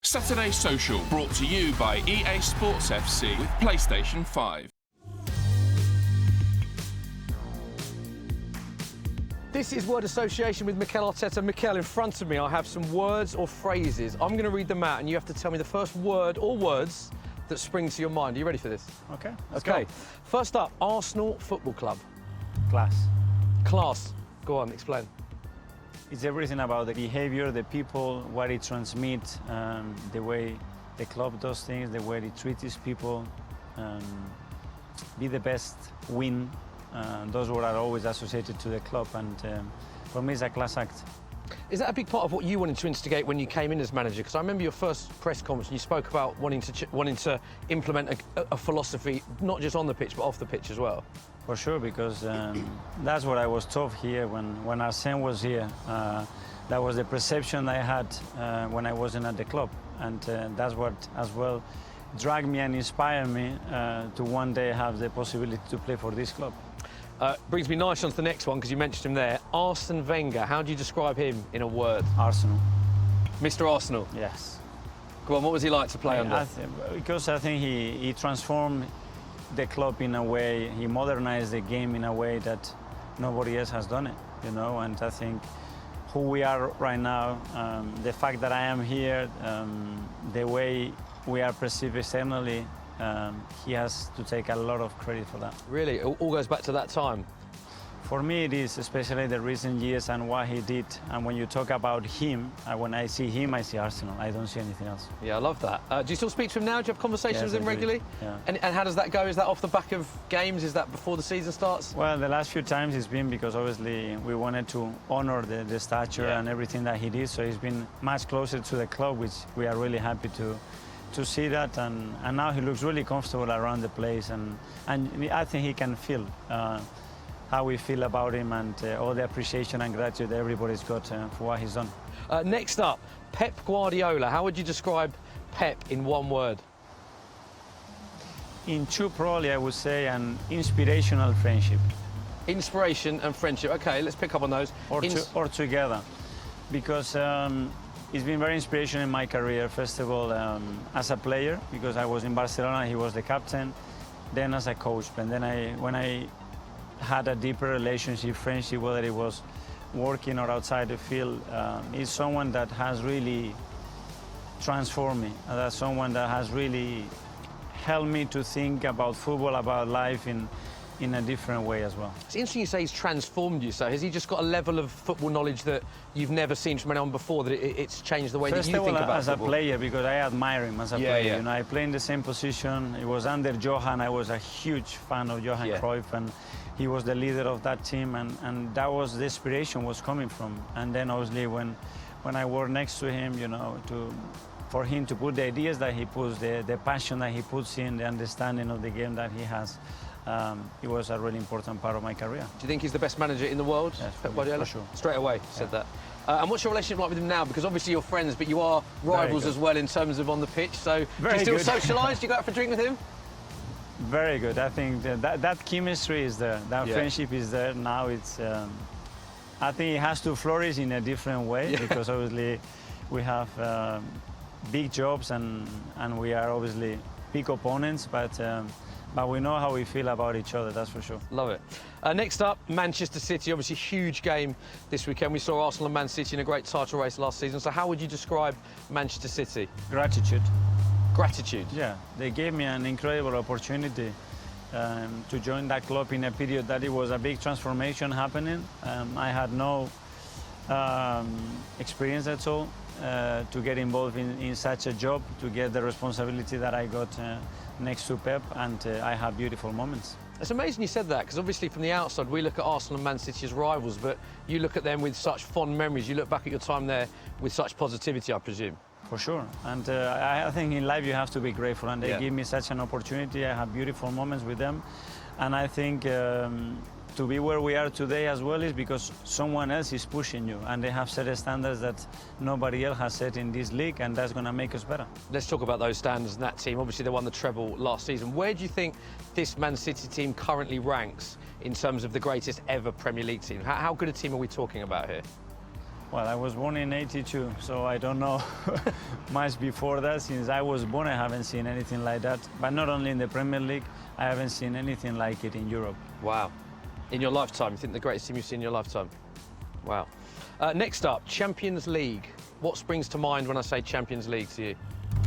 Saturday Social, brought to you by EA Sports FC with PlayStation 5. This is word association with Mikel Arteta. Mikel, in front of me, I have some words or phrases. I'm going to read them out, and you have to tell me the first word or words that spring to your mind. Are you ready for this? Okay, let's go. First up, Arsenal Football Club. Class. Class. Go on, explain. It's everything about the behavior, the people, what it transmits, the way the club does things, the way it treats its people, be the best, win. Those words are always associated to the club, and for me, it's a class act. Is that a big part of what you wanted to instigate when you came in as manager? Because I remember your first press conference and you spoke about wanting to implement a philosophy, not just on the pitch, but off the pitch as well. For sure, because that's what I was taught here when Arsene was here. That was the perception I had when I wasn't at the club. And that's what as well dragged me and inspired me to one day have the possibility to play for this club. Brings me nicely on to the next one, because you mentioned him there. Arsene Wenger, how do you describe him in a word? Arsenal. Mr. Arsenal? Yes. Go on, what was he like to play under? Because I think he transformed the club in a way, he modernized the game in a way that nobody else has done it, you know, and I think who we are right now, the fact that I am here, the way we are perceived externally, he has to take a lot of credit for that. Really? It all goes back to that time? For me, it is, especially the recent years and what he did. And when you talk about him, when I see him, I see Arsenal. I don't see anything else. Yeah, I love that. Do you still speak to him now? Do you have conversations with him regularly? Yeah. And how does that go? Is that off the back of games? Is that before the season starts? Well, the last few times it's been because obviously we wanted to honor the stature and everything that he did. So he's been much closer to the club, which we are really happy to see that. And now he looks really comfortable around the place. And I think he can feel how we feel about him, and all the appreciation and gratitude everybody's got for what he's done. Next up, Pep Guardiola. How would you describe Pep in one word? In two, probably, I would say an inspirational friendship. Inspiration and friendship. Okay, let's pick up on those. Or together. Because it's been very inspirational in my career. First of all, as a player, because I was in Barcelona, he was the captain. Then as a coach. And then when I had a deeper relationship, friendship, whether it was working or outside the field, is someone that has really transformed me. That's someone that has really helped me to think about football, about life in a different way as well. It's interesting you say he's transformed you. So has he just got a level of football knowledge that you've never seen from anyone before, that it's changed the way that you think about as football? A player, because I admire him as a player. Yeah. You know, I play in the same position. It was under Johan. I was a huge fan of Johan Cruyff, and he was the leader of that team, and that was the inspiration was coming from. And then obviously when I worked next to him, you know, for him to put the ideas that he puts, the passion that he puts in, the understanding of the game that he has, it was a really important part of my career. Do you think he's the best manager in the world? Yes, Pep Guardiola? for sure. Straight away, said that. And what's your relationship like with him now? Because obviously you're friends, but you are rivals as well in terms of on the pitch. So do you still socialise? Do you go out for a drink with him? Very good. I think that chemistry is there. That friendship is there. Now it's, I think it has to flourish in a different way, because obviously we have big jobs and we are obviously big opponents, but we know how we feel about each other, that's for sure. Love it. Next up, Manchester City. Obviously, huge game this weekend. We saw Arsenal and Man City in a great title race last season. So how would you describe Manchester City? Gratitude. Gratitude? Yeah, they gave me an incredible opportunity to join that club in a period that it was a big transformation happening. I had no experience at all to get involved in such a job, to get the responsibility that I got next to Pep, and I have beautiful moments. It's amazing you said that, because obviously from the outside we look at Arsenal and Man City as rivals, but you look at them with such fond memories. You look back at your time there with such positivity, I presume. For sure, and I think in life you have to be grateful, and they give me such an opportunity. I have beautiful moments with them, and I think to be where we are today as well is because someone else is pushing you, and they have set standards that nobody else has set in this league, and that's going to make us better. Let's talk about those standards and that team. Obviously, they won the treble last season. Where do you think this Man City team currently ranks in terms of the greatest ever Premier League team? How good a team are we talking about here? Well, I was born in '82, so I don't know much before that. Since I was born, I haven't seen anything like that. But not only in the Premier League, I haven't seen anything like it in Europe. Wow. In your lifetime, you think the greatest team you've seen in your lifetime? Wow. Next up, Champions League. What springs to mind when I say Champions League to you?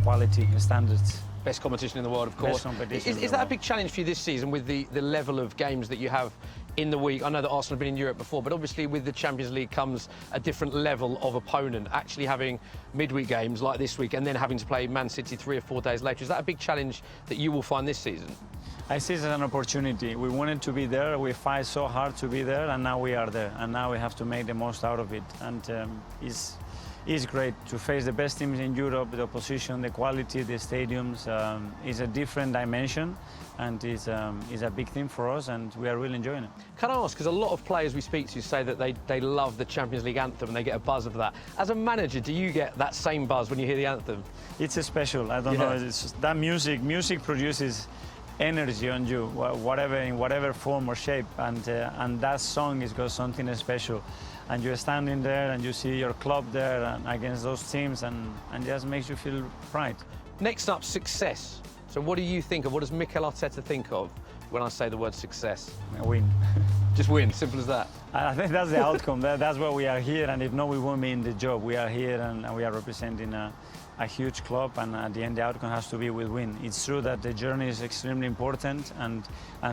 Quality, standards. Best competition in the world, of course. Best competition Is that a big challenge for you this season with the level of games that you have in the week? I know that Arsenal have been in Europe before, but obviously with the Champions League comes a different level of opponent. Actually having midweek games like this week and then having to play Man City 3 or 4 days later, is that a big challenge that you will find this season? I see it as an opportunity. We wanted to be there, we fight so hard to be there, and now we are there. And now we have to make the most out of it. And it's great to face the best teams in Europe, the opposition, the quality, the stadiums. It's a different dimension, and it's a big thing for us, and we are really enjoying it. Can I ask, because a lot of players we speak to say that they love the Champions League anthem and they get a buzz of that. As a manager, do you get that same buzz when you hear the anthem? It's a special, I don't know, it's just that music produces energy on you, in whatever form or shape, and that song has got something special. And you're standing there and you see your club there and against those teams, and just makes you feel pride. Next up, success. So what do you think of, what does Mikel Arteta think of when I say the word success? A win. Just win, simple as that. I think that's the outcome. That's why we are here, and if not, we won't be in the job. We are here and we are representing a huge club, and at the end the outcome has to be with win. It's true that the journey is extremely important, and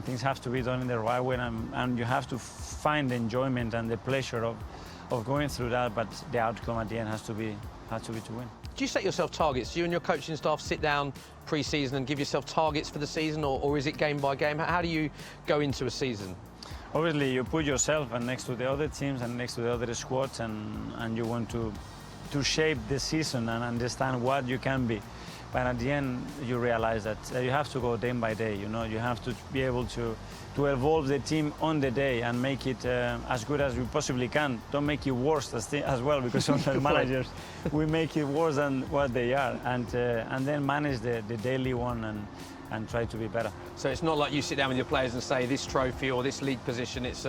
things have to be done in the right way, and you have to find the enjoyment and the pleasure of going through that, but the outcome at the end has to be to win. Do you set yourself targets? Do you and your coaching staff sit down pre-season and give yourself targets for the season, or is it game by game? How do you go into a season? Obviously, you put yourself next to the other teams and next to the other squads, and you want to shape the season and understand what you can be. But at the end, you realize that you have to go day by day. You know, you have to be able to evolve the team on the day and make it as good as you possibly can. Don't make it worse as well, because sometimes managers, we make it worse than what they are. And then manage the daily one and try to be better. So it's not like you sit down with your players and say this trophy or this league position. It's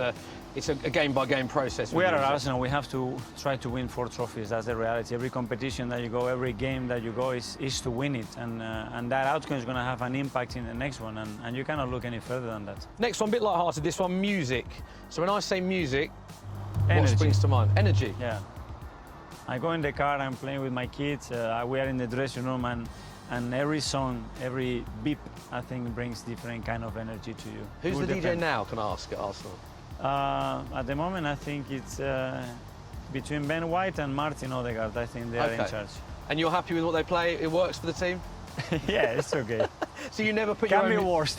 a game-by-game process. We are at Arsenal. We have to try to win 4 trophies. That's the reality. Every competition that you go, every game that you go is to win it. And that outcome is going to have an impact in the next one. And you cannot look any further than that. Next one, a bit light-hearted. This one, music. So when I say music, Energy. what springs to mind? Energy. Yeah. I go in the car, I'm playing with my kids. We are in the dressing room, and every song, every beep, I think brings different kind of energy to you. Who's the DJ now, can I ask, at Arsenal? At the moment, I think it's between Ben White and Martin Odegaard. I think they are in charge. And you're happy with what they play? It works for the team? Yeah, it's okay. So you never put Can your be own... worse.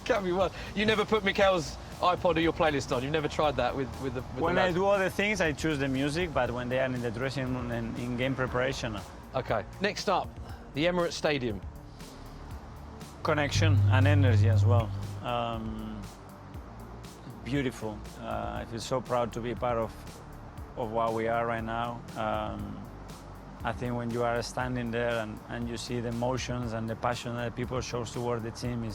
Can be worse. You never put Mikel's iPod or your playlist on? You've never tried that with the When the I lads? do other things, I choose the music, but when they are in the dressing room and in game preparation, OK. Next up, the Emirates Stadium. connection and energy as well. Beautiful. I feel so proud to be part of what we are right now. I think when you are standing there and you see the emotions and the passion that people show toward the team,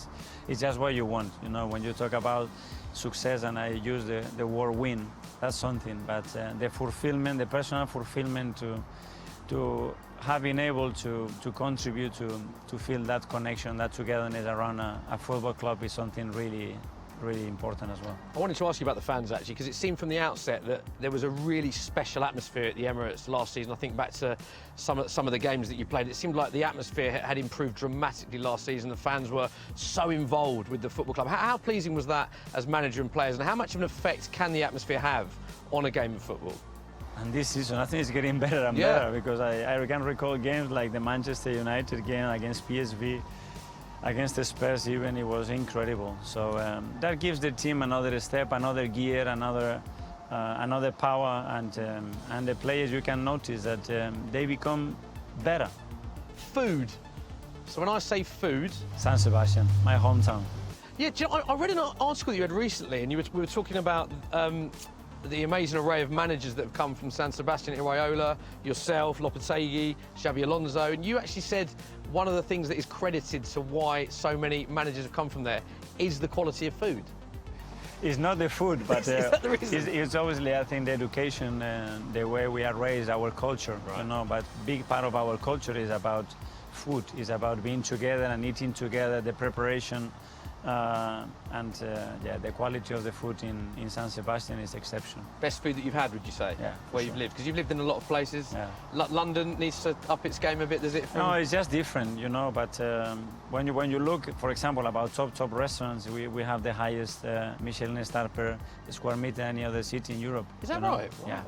it's just what you want. You know, when you talk about success, and I use the word win, that's something. But the fulfillment, the personal fulfillment to have been able to contribute to feel that connection, that togetherness around a football club is something really important as well. I wanted to ask you about the fans, actually, because it seemed from the outset that there was a really special atmosphere at the Emirates last season. I think back to some of the games that you played, it seemed like the atmosphere had improved dramatically last season. The fans were so involved with the football club. How pleasing was that as manager and players, and how much of an effect can the atmosphere have on a game of football? And this season, I think it's getting better and better, because I can recall games like the Manchester United game against PSV, against the Spurs even, it was incredible. So that gives the team another step, another gear, another power, and the players, you can notice that they become better. Food. So when I say food... San Sebastian, my hometown. Yeah, do you know, I read an article that you had recently, and we were talking about the amazing array of managers that have come from San Sebastian, Iraola, yourself, Lopetegui, Xabi Alonso, and you actually said one of the things that is credited to why so many managers have come from there is the quality of food. It's not the food, but Is that the reason? it's obviously, I think, the education, the way we are raised, our culture, Right. you know. But big part of our culture is about food, is about being together and eating together, the preparation, and yeah, the quality of the food in San Sebastian is exceptional. Best food that you've had, would you say? Yeah, Where for you've sure. lived? Because you've lived in a lot of places. Yeah. London needs to up its game a bit, does it? No, it's just different, you know. But when you look, for example, about top restaurants, we have the highest Michelin star per square meter any other city in Europe. Is that you know? right? Wow. Yeah.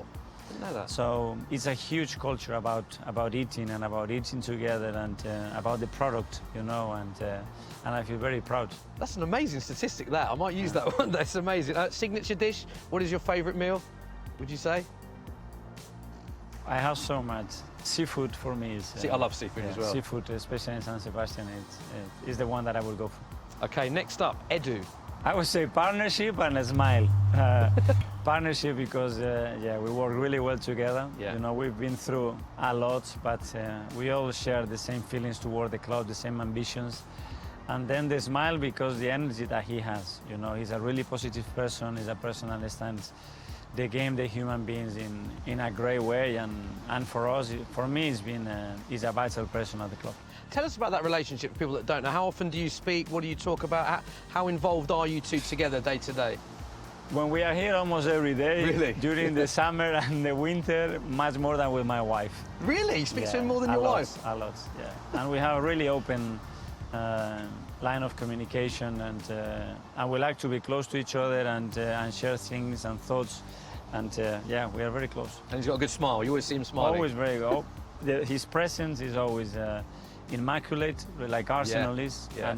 Didn't know that. So it's a huge culture about eating and about eating together and about the product, you know, and I feel very proud. That's an amazing statistic, that. I might use that one day. It's amazing. Signature dish, what is your favourite meal, would you say? I have so much. Seafood for me is... See, I love seafood yeah, as well. Seafood, especially in San Sebastian, is the one that I will go for. OK, next up, Edu. I would say partnership and a smile. Partnership because, yeah, we work really well together. Yeah. You know, we've been through a lot, but we all share the same feelings toward the club, the same ambitions. And then the smile because the energy that he has. You know, he's a really positive person. He's a person that understands the game, the human beings in a great way. And for us, for me, he's a vital person at the club. Tell us about that relationship for people that don't know. How often do you speak? What do you talk about? How involved are you two together day to day? When we are here almost every day, Really? during the summer and the winter, much more than with my wife. Really? You speak to him more than a your lot, wife? A lot, yeah. And we have a really open line of communication, and we like to be close to each other and share things and thoughts. And yeah, we are very close. And he's got a good smile. You always see him smiling. Always very good. His presence is always immaculate, like Arsenal is, yeah.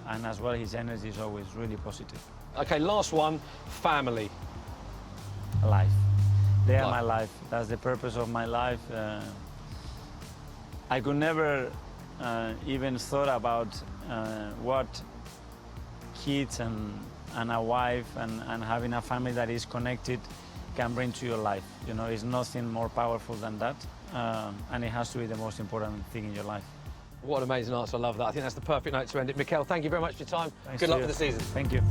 and as well his energy is always really positive. OK, last one, family. Life. They are Life. my life. That's the purpose of my life. I could never even thought about what kids and a wife and having a family that is connected can bring to your life. You know, it's nothing more powerful than that, and it has to be the most important thing in your life. What an amazing answer. I love that. I think that's the perfect note to end it. Mikel, thank you very much for your time. Thanks Good to luck you. for the season. Thank you.